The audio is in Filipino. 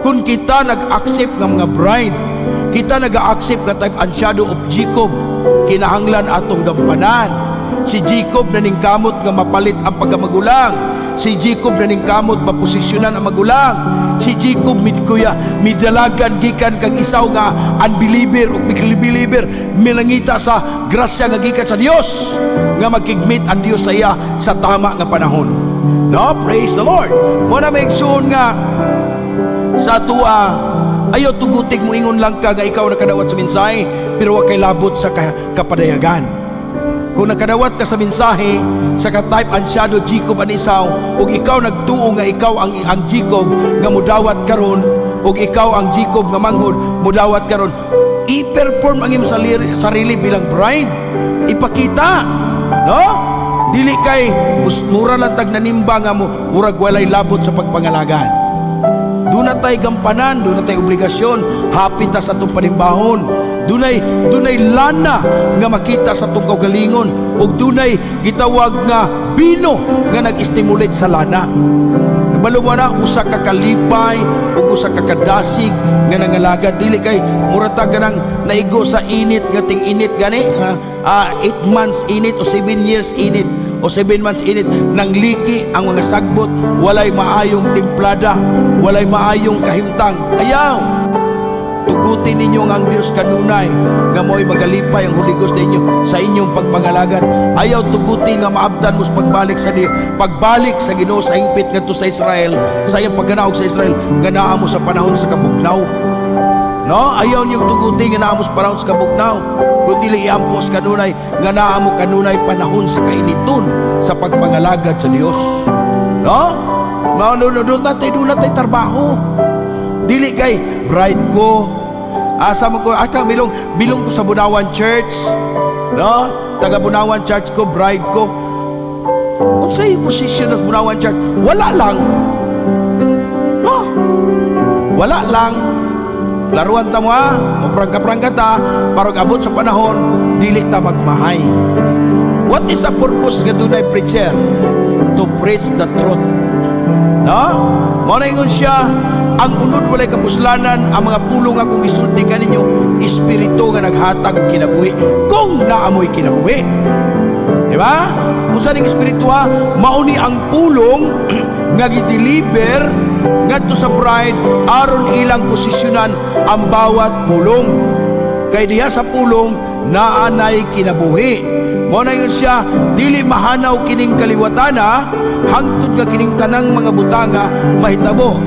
kung kita nag-accept ng mga bride, kita nag-accept nga type and shadow of Jacob, kinahanglan atong gampanan. Si Jacob na ningkamot nga mapalit ang pagkamagulang. Si Jacob na ningkamot maposisyonan ang magulang. Si Jacob midalagan gikan kang isaw nga unbeliever o believer, milangita sa grasya nga gikan sa Dios, nga magkigmit ang Dios sa iya sa tama nga panahon. No, praise the Lord. Mo na maigsoon nga sa tuwa, ayaw tugutig mo ingon lang ka nga ikaw nakadawat sa mensahe pero wa kay labot sa kapadayagan. Kung nakadawat ka sa mensahe sa ka-type and shadow Jacob and Esau, ug ikaw nagtuo nga ikaw ang Jacob nga mudawat karon, ug ikaw ang Jacob nga manghod mudawat karon, i-perform ang imong sarili bilang bride. Ipakita, no? Dili kay mura lang tag nanimba nga mo murag walay labot sa pagpangalagan. Doon na tayo gampanan, doon na tayo obligasyon, hapit ta sa itong panimbahon. Dunay lana nga makita sa itong kaugalingon, o dunay gitawag nga bino nga nag-stimulate sa lana. Kabalo mo na, usa ka kalipay o usa ka kadasig nga nangalaga, dili kay murata ka nang naigo sa init nga ting init gani, 8 months init o 7 years init o 7 months init, nang liki ang mga sagbot, walay maayong timplada, walay maayong kahimtang. Ayaw, tugutin ninyo ang Dios kanunay nga mo'y magalipay ang Holy Ghost ninyo sa inyong pagpangalagan. Ayaw tugutin nga maabtan mo sa pagbalik sa pagbalik sa Ginoo sa hingpit ngadto sa Israel, sa iyang pagkanaog sa Israel nga naa mo sa panahon sa kabugnaw. No, ayaw niyong tugutin nga naa mo sa panahon sa kabugnaw, kundi iampos kanunay nga naa mo kanunay panahon sa kainiton sa pagpangalagad sa Dios. No? Doon natin trabaho. Dili kay bride ko, asa mo ko, bilong ko sa Bunawan Church, no? Taga Bunawan Church ko, bride ko. Unsay position sa Bunawan Church? Wala lang. No? Wala lang. Laruan ta mo maprangka-prangka ta, parang abot sa panahon, dili ta magmahay. What is the purpose nga dunay preacher? To preach the truth. No? Mao na ingon siya, ang unod walay kapuslanan, ang mga pulong nga kung isulti ka ninyo, espiritu nga naghatag og kinabuhi, kung naamoy kinabuhi. Di ba? Unsa ning espiritu mauni ang pulong nga gideliver ngadto sa bride aron ilang posisyonan ang bawat pulong. Kay diha sa pulong naanay kinabuhi. Mo na yun siya, dili mahanaw kining kaliwatana hangtod nga kining tanang mga butanga mahitabo.